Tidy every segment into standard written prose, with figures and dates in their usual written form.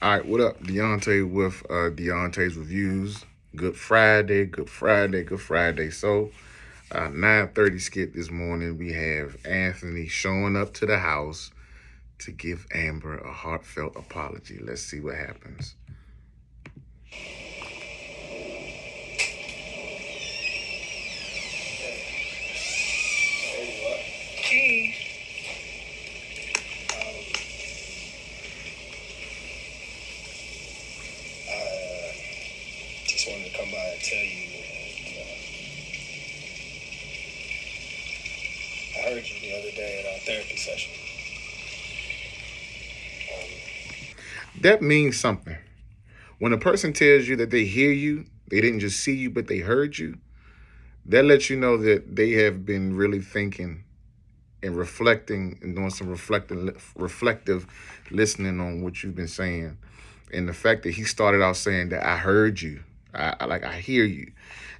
All right, what up? Deontay with Deontay's Reviews. Good Friday, good Friday, good Friday. So, 9:30 skit this morning, we have Anthony showing up to the house to give Amber a heartfelt apology. Let's see what happens. Hey. Just wanted to come by and tell you. I heard you the other day at our therapy session. That means something. When a person tells you that they hear you, they didn't just see you, but they heard you, that lets you know that they have been really thinking and reflecting and doing some reflective listening on what you've been saying. And the fact that he started out saying that I heard you, I hear you.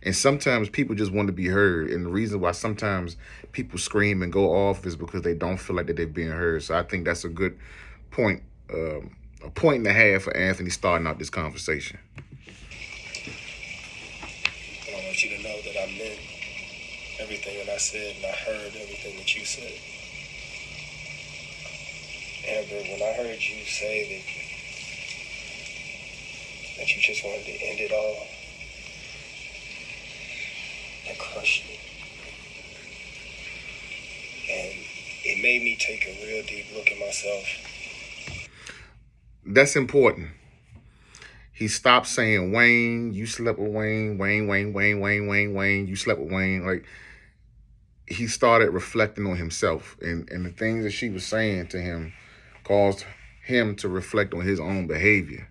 And sometimes people just want to be heard. And the reason why sometimes people scream and go off is because they don't feel like that they're being heard. So I think that's a good point, a point and a half for Anthony starting out this conversation. And I want you to know that I meant everything that I said, and I heard everything that you said. Amber, when I heard you say that you just wanted to end it all, that crushed me. And it made me take a real deep look at myself. That's important. He stopped saying, Wayne, you slept with Wayne, Wayne, you slept with Wayne. Like, he started reflecting on himself, and the things that she was saying to him caused him to reflect on his own behavior.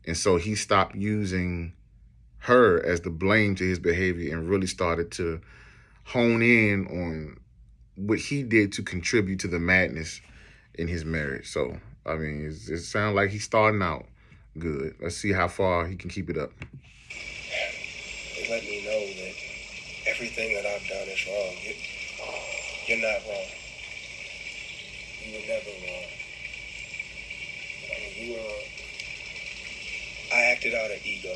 And so he stopped using her as the blame to his behavior and really started to hone in on what he did to contribute to the madness in his marriage. So, I mean, it sounds like he's starting out good. Let's see how far he can keep it up. It let me know that everything that I've done is wrong. You're not wrong. You were never wrong. I acted out of ego.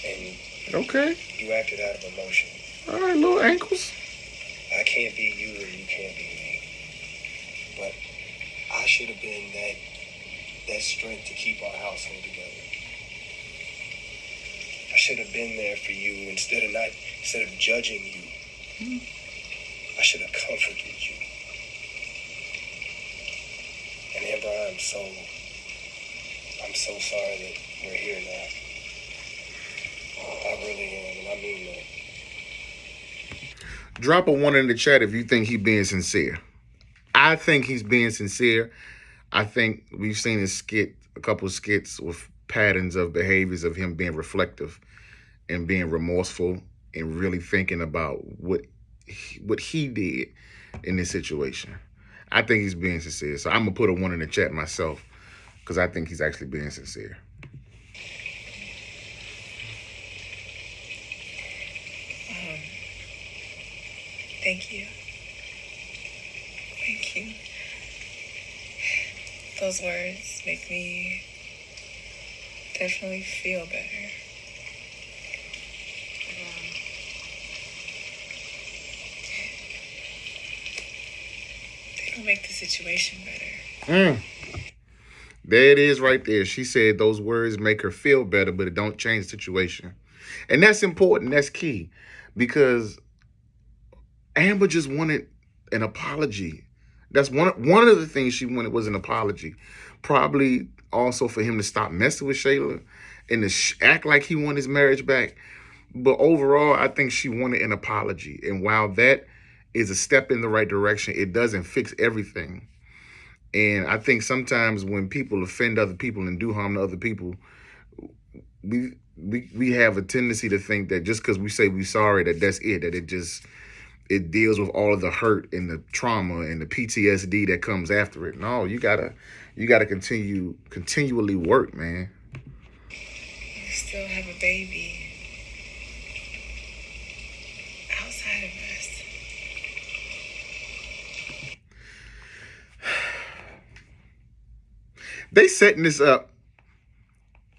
And Okay. you acted out of emotion. All right, little ankles. I can't be you and you can't be me. But I should have been that strength to keep our household together. I should have been there for you instead of judging you. I should have comforted you. And Amber, I'm so sorry that we're here now. I really am, and I mean that. Drop a 1 in the chat if you think he's being sincere. I think he's being sincere. I think we've seen a couple of skits with patterns of behaviors of him being reflective and being remorseful and really thinking about what he did in this situation. I think he's being sincere. So I'm going to put a 1 in the chat myself because I think he's actually being sincere. Thank you. Thank you. Those words make me definitely feel better. They don't make the situation better. There it is right there. She said those words make her feel better, but it don't change the situation. And that's important. That's key. Because Amber just wanted an apology. That's one of the things she wanted was an apology. Probably also for him to stop messing with Shayla and to act like he won his marriage back. But overall, I think she wanted an apology. And while that is a step in the right direction, it doesn't fix everything. And I think sometimes when people offend other people and do harm to other people, we have a tendency to think that just because we say we're sorry, that's it, that it deals with all of the hurt and the trauma and the PTSD that comes after it. No, you gotta continually work, man. You still have a baby outside of us. They setting this up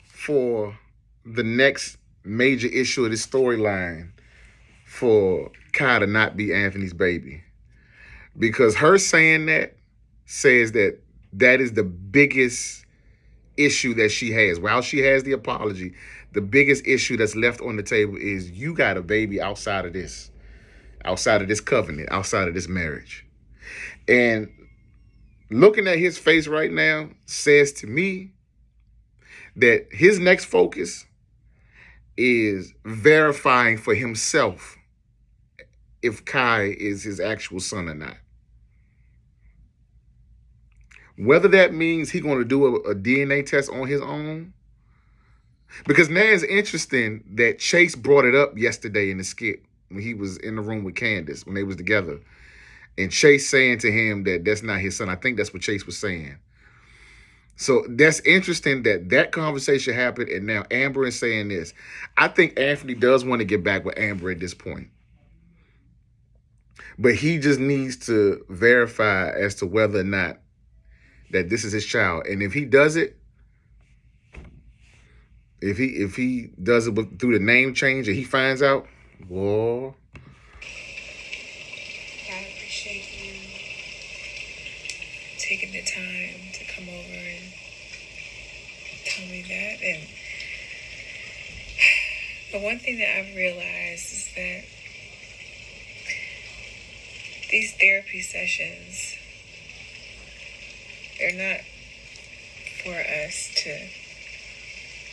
for the next major issue of this storyline for Kai to not be Anthony's baby. Because her saying that says that that is the biggest issue that she has. While she has the apology, the biggest issue that's left on the table is you got a baby outside of this covenant, outside of this marriage. And looking at his face right now says to me that his next focus is verifying for himself if Kai is his actual son or not. Whether that means he's going to do a DNA test on his own. Because now it's interesting that Chase brought it up yesterday in the skit when he was in the room with Candace, when they was together. And Chase saying to him that that's not his son. I think that's what Chase was saying. So that's interesting that conversation happened, and now Amber is saying this. I think Anthony does want to get back with Amber at this point. But he just needs to verify as to whether or not that this is his child. And if he does it, if he does it through the name change and he finds out, whoa. I appreciate you taking the time to come over and tell me that. And but one thing that I've realized is that these therapy sessions, they're not for us to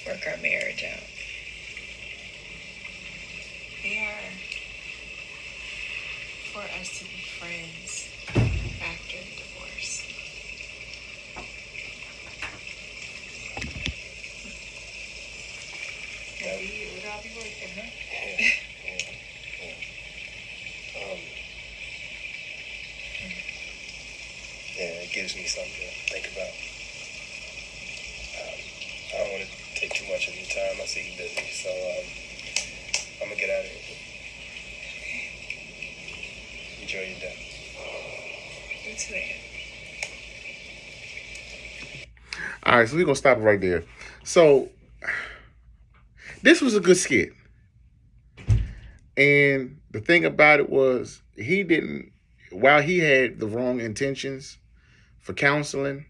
work our marriage out. They are for us to be friends after the divorce. Maybe it would all be worth it, huh? Yeah, it gives me something to think about. I don't want to take too much of your time. I see you busy, so I'm gonna get out of here. Enjoy your day. You too. All right, so we're going to stop it right there. So this was a good skit. And the thing about it was while he had the wrong intentions for counseling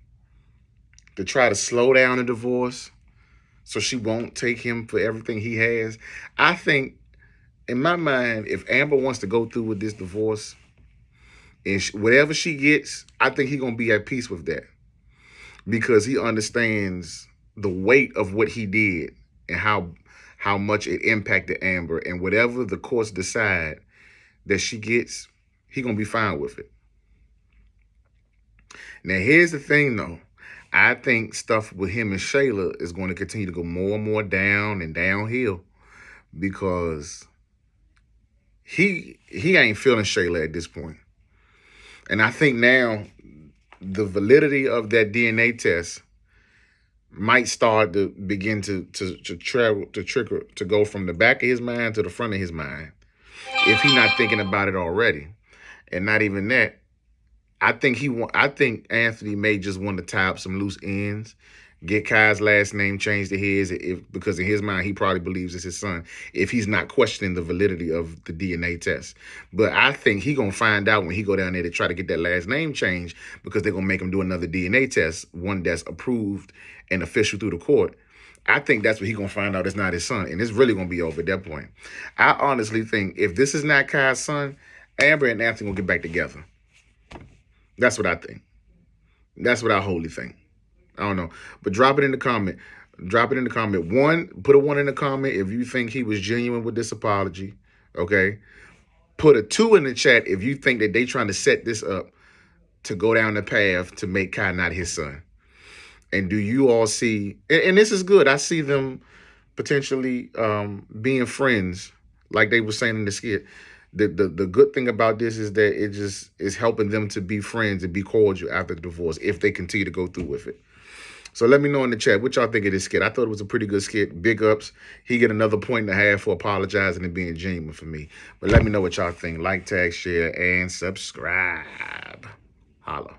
to try to slow down the divorce so she won't take him for everything he has, I think, in my mind, if Amber wants to go through with this divorce and whatever she gets, I think he's going to be at peace with that because he understands the weight of what he did and how much it impacted Amber, and whatever the courts decide that she gets, he going to be fine with it. Now, here's the thing, though. I think stuff with him and Shayla is going to continue to go more and more down and downhill because he ain't feeling Shayla at this point. And I think now the validity of that DNA test might start to begin to trigger, to go from the back of his mind to the front of his mind if he's not thinking about it already. And not even that. I think Anthony may just want to tie up some loose ends, get Kai's last name changed to his, because in his mind he probably believes it's his son, if he's not questioning the validity of the DNA test. But I think he gonna find out when he go down there to try to get that last name changed, because they're gonna make him do another DNA test, one that's approved and official through the court. I think that's what he gonna find out it's not his son, and it's really gonna be over at that point. I honestly think if this is not Kai's son, Amber and Anthony will get back together. That's what I think. That's what I wholly think. I don't know. But drop it in the comment. Drop it in the comment. Put a 1 in the comment if you think he was genuine with this apology. Okay? Put a 2 in the chat if you think that they trying to set this up to go down the path to make Kai not his son. And do you all see, and this is good, I see them potentially being friends, like they were saying in the skit. The good thing about this is that it just is helping them to be friends and be cordial after the divorce if they continue to go through with it. So let me know in the chat what y'all think of this skit. I thought it was a pretty good skit. Big ups. He get another 1.5 for apologizing and being genuine for me. But let me know what y'all think. Like, tag, share, and subscribe. Holla.